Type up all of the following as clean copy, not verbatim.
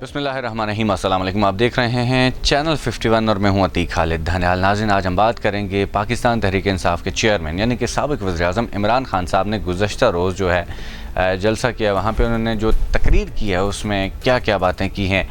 बिस्मिल्लाहिर्रहमानिर्रहीम। अस्सलाम वालेकुम। आप देख रहे हैं चैनल 51 और मैं हूं अतीक खालिद धनियाल। नाज़रीन, आज हम बात करेंगे पाकिस्तान तहरीक इंसाफ के चेयरमैन यानी कि साबिक़ वज़ीर-ए-आज़म इमरान खान साहब ने गुज़श्ता रोज़ जो है जलसा किया। वहाँ पे उन्होंने जो तकरीर की है उसमें क्या क्या बातें की हैं।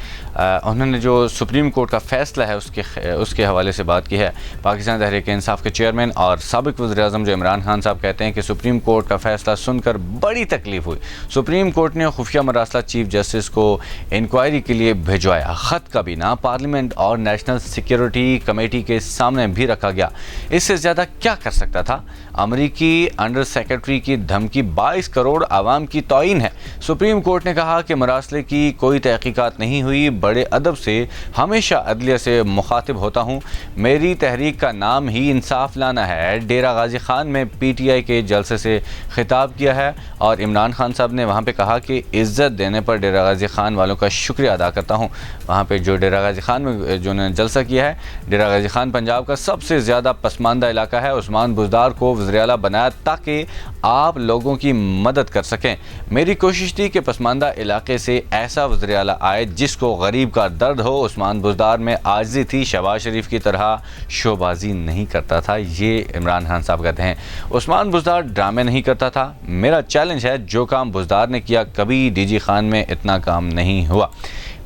उन्होंने जो सुप्रीम कोर्ट का फ़ैसला है उसके हवाले से बात की है। पाकिस्तान तहरीक इंसाफ के चेयरमैन और साबिक़ वज़ीर-ए-आज़म जो इमरान खान साहब कहते हैं कि सुप्रीम कोर्ट का फ़ैसला सुनकर बड़ी तकलीफ़ हुई। सुप्रीम कोर्ट ने खुफिया मरासला चीफ जस्टिस को इंक्वायरी के लिए भिजवाया। ख़त का बिना पार्लियामेंट और नेशनल सिक्योरिटी कमेटी के सामने भी रखा गया। इससे ज़्यादा क्या कर सकता था? अमरीकी अंडर सेक्रेटरी की धमकी 22 करोड़ आवाम की तौहीन है। सुप्रीम कोर्ट ने कहा कि मरासले की कोई तहकीकात नहीं हुई। बड़े अदब से हमेशा अदलिया से मुखातिब होता हूँ। मेरी तहरीक का नाम ही इंसाफ लाना है। डेरा गाजी खान में PTI के जलसे से खिताब किया है और इमरान खान साहब ने वहाँ पे कहा कि इज़्ज़त देने पर डेरा गाजी खान वालों का शुक्रिया अदा करता हूँ। वहाँ पे जो डेरा गाजी खान में जो ने जलसा किया है, डेरा गाजी खान पंजाब का सबसे ज़्यादा पसमानदा इलाका है। उस्मान बुज़दार को वज़ीर आला बनाया ताकि आप लोगों की मदद कर सकें। मेरी कोशिश थी कि पसमानदा इलाके से ऐसा वज़ीर आला आए जिसको गरीब का दर्द हो। उस्मान बुज़दार में आजिज़ी थी, शहबाज शरीफ की तरह शोबाजी नहीं करता था। ये इमरान खान साहब कहते हैं। उस्मान बुज़दार ड्रामे नहीं करता था। मेरा चैलेंज है, जो काम बुज़दार ने किया कभी DG खान में इतना काम नहीं हुआ।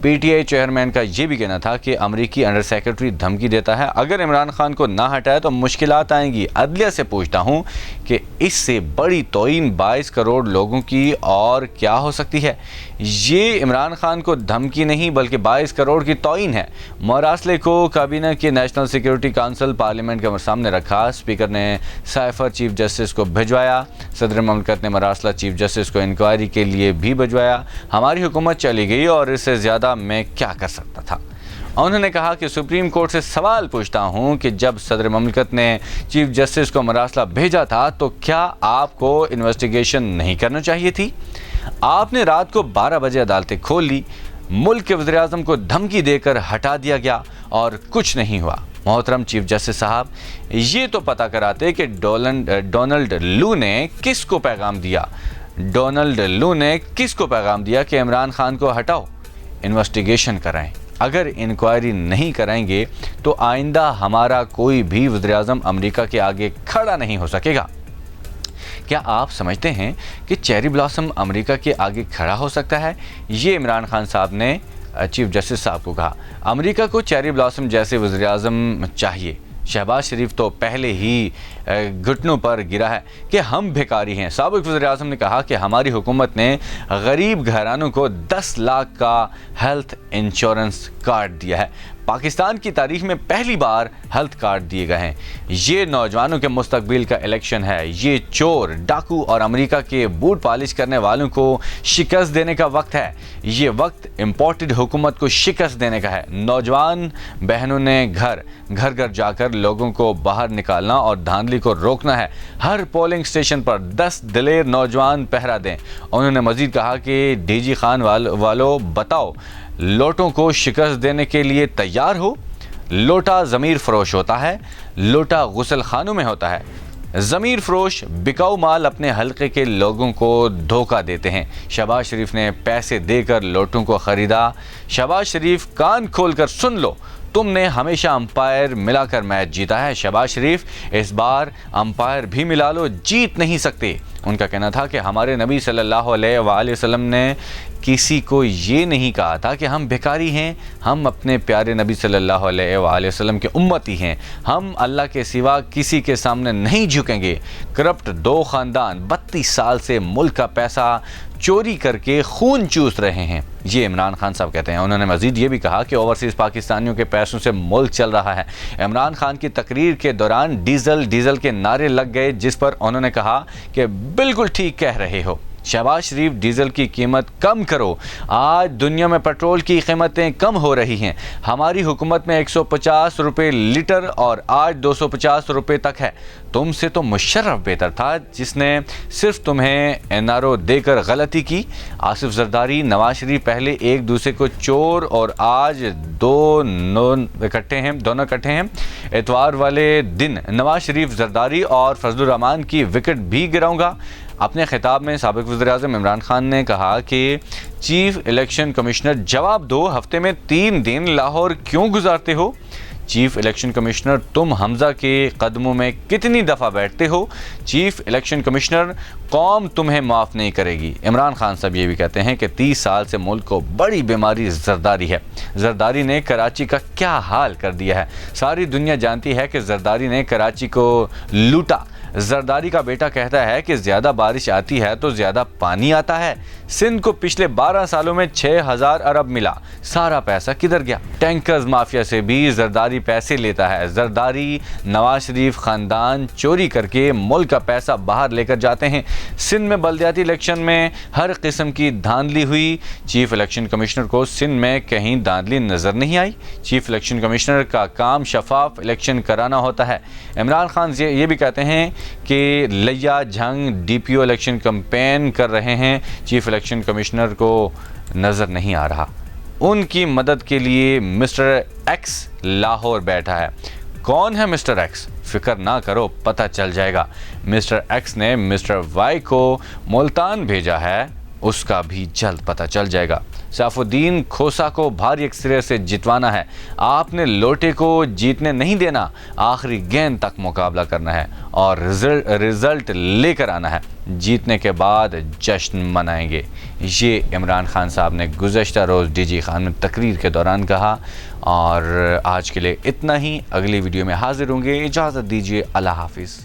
PTI चेयरमैन का ये भी कहना था कि अमरीकी अंडर सेक्रेटरी धमकी देता है, अगर इमरान खान को ना हटाए तो मुश्किलात आएंगी। अदलिया से पूछता हूँ कि इससे बड़ी तौहीन 22 करोड़ लोगों की और क्या हो सकती है? ये इमरान खान को धमकी नहीं बल्कि 22 करोड़ की तौहीन है। मरासले को काबीना की नेशनल सिक्योरिटी काउंसिल पार्लियामेंट के सामने रखा। स्पीकर ने साइफर चीफ जस्टिस को भिजवाया। सदर ममलकत ने मरासला चीफ जस्टिस को इंक्वायरी के लिए भी भिजवाया। हमारी हुकूमत चली गई और इससे ज़्यादा मैं क्या कर सकता था? उन्होंने कहा कि सुप्रीम कोर्ट से सवाल पूछता हूं कि जब सदर ममलकत ने चीफ जस्टिस को मरासला भेजा था तो क्या आपको इन्वेस्टिगेशन नहीं करना चाहिए थी? आपने रात को 12 बजे अदालतें खोल ली। मुल्क के वज़ीर-ए-आज़म को धमकी देकर हटा दिया गया और कुछ नहीं हुआ। मोहतरम चीफ जस्टिस साहब, ये तो पता कराते कि डोनाल्ड लू ने किसको पैगाम दिया। डोनाल्ड लू ने किसको पैगाम दिया कि इमरान खान को हटाओ, इन्वेस्टिगेशन कराएं। अगर इंक्वायरी नहीं कराएंगे तो आइंदा हमारा कोई भी वज़ीर-ए-आज़म अमेरिका के आगे खड़ा नहीं हो सकेगा। क्या आप समझते हैं कि चेरी ब्लॉसम अमेरिका के आगे खड़ा हो सकता है? ये इमरान खान साहब ने चीफ जस्टिस साहब को कहा। अमेरिका को चेरी ब्लॉसम जैसे वज़ीर-ए-आज़म चाहिए। शहबाज शरीफ तो पहले ही घुटनों पर गिरा है कि हम भिखारी हैं। साबिक़ वज़ीर-ए-आज़म ने कहा कि हमारी हुकूमत ने गरीब घरानों को 10 लाख का हेल्थ इंश्योरेंस कार्ड दिया है। पाकिस्तान की तारीख में पहली बार हेल्थ कार्ड दिए गए हैं। ये नौजवानों के मुस्तकबिल का इलेक्शन है। ये चोर, डाकू और अमेरिका के बूट पॉलिश करने वालों को शिकस्त देने का वक्त है। ये वक्त इम्पोर्टेड हुकूमत को शिकस्त देने का है। नौजवान बहनों ने घर घर जाकर लोगों को बाहर निकालना और धांधली को रोकना है। हर पोलिंग स्टेशन पर 10 दिलेर नौजवान पहरा दें। उन्होंने मजीद कहा कि DG खान वालों बताओ, लोटों को शिकस्त देने के लिए तैयार हो? लोटा ज़मीर फरोश होता है, लोटा गुसल खानों में होता है। ज़मीर फरोश बिकाऊ माल अपने हल्के के लोगों को धोखा देते हैं। शहबाज शरीफ ने पैसे देकर लोटों को ख़रीदा। शहबाज शरीफ, कान खोलकर सुन लो, तुमने हमेशा अंपायर मिलाकर मैच जीता है। शहबाज शरीफ, इस बार अंपायर भी मिला लो, जीत नहीं सकते। उनका कहना था कि हमारे नबी सल्लल्लाहु अलैहि वसल्लम ने किसी को ये नहीं कहा था कि हम भिखारी हैं। हम अपने प्यारे नबी सल्लल्लाहु अलैहि वसल्लम के उम्मती हैं। हम अल्लाह के सिवा किसी के सामने नहीं झुकेंगे। करप्ट 2 ख़ानदान 32 साल से मुल्क का पैसा चोरी करके खून चूस रहे हैं। ये इमरान खान साहब कहते हैं। उन्होंने मजीद ये भी कहा कि ओवरसीज़ पाकिस्तानियों के पैसों से मुल्क चल रहा है। इमरान खान की तकरीर के दौरान डीजल के नारे लग गए, जिस पर उन्होंने कहा कि बिल्कुल ठीक कह रहे हो। शहबाज शरीफ, डीजल की कीमत कम करो। आज दुनिया में पेट्रोल की कीमतें कम हो रही हैं। हमारी हुकूमत में 150 रुपये लीटर और आज 250 रुपये तक है। तुमसे तो मुशर्रफ बेहतर था जिसने सिर्फ तुम्हें NRO देकर गलती की। आसिफ जरदारी, नवाज शरीफ पहले एक दूसरे को चोर और आज दोनों इकट्ठे हैं। इतवार वाले दिन नवाज शरीफ, जरदारी और फजलुर रहमान की विकेट भी गिराऊंगा। अपने खिताब में साबिक़ वज़ीर-ए-आज़म इमरान खान ने कहा कि चीफ इलेक्शन कमिश्नर जवाब दो, हफ्ते में 3 दिन लाहौर क्यों गुजारते हो? चीफ इलेक्शन कमिश्नर तुम हमजा के कदमों में कितनी दफ़ा बैठते हो? चीफ इलेक्शन कमिश्नर कौम तुम्हें माफ़ नहीं करेगी। इमरान खान साहब ये भी कहते हैं कि 30 साल से मुल्क को बड़ी बीमारी जरदारी है। जरदारी ने कराची का क्या हाल कर दिया है। सारी दुनिया जानती है कि जरदारी ने कराची को लूटा। जरदारी का बेटा कहता है कि ज़्यादा बारिश आती है तो ज़्यादा पानी आता है। सिंध को पिछले 12 सालों में 6000 अरब मिला, सारा पैसा किधर गया? टैंकर्स माफिया से भी जरदारी पैसे लेता है। जरदारी नवाज शरीफ ख़ानदान चोरी करके मुल्क का पैसा बाहर लेकर जाते हैं। सिंध में बल्दियाती इलेक्शन में हर किस्म की धांधली हुई। चीफ इलेक्शन कमिश्नर को सिंध में कहीं धांधली नज़र नहीं आई। चीफ इलेक्शन कमिश्नर का काम शफाफ इलेक्शन कराना होता है। इमरान खान ये भी कहते हैं कि लिया झंग DPO इलेक्शन कैंपेन कर रहे हैं, चीफ इलेक्शन कमिश्नर को नज़र नहीं आ रहा। उनकी मदद के लिए मिस्टर एक्स लाहौर बैठा है। कौन है मिस्टर एक्स? फिक्र ना करो, पता चल जाएगा। मिस्टर एक्स ने मिस्टर वाई को मुल्तान भेजा है, उसका भी जल्द पता चल जाएगा। सैफुद्दीन खोसा को भारी अक्सरियत से जितवाना है। आपने लोटे को जीतने नहीं देना, आखिरी गेंद तक मुकाबला करना है और रिजल्ट लेकर आना है। जीतने के बाद जश्न मनाएंगे। ये इमरान खान साहब ने गुज़श्ता रोज़ DG खान में तकरीर के दौरान कहा। और आज के लिए इतना ही, अगली वीडियो में हाजिर होंगे। इजाज़त दीजिए, अल्लाह हाफिज़।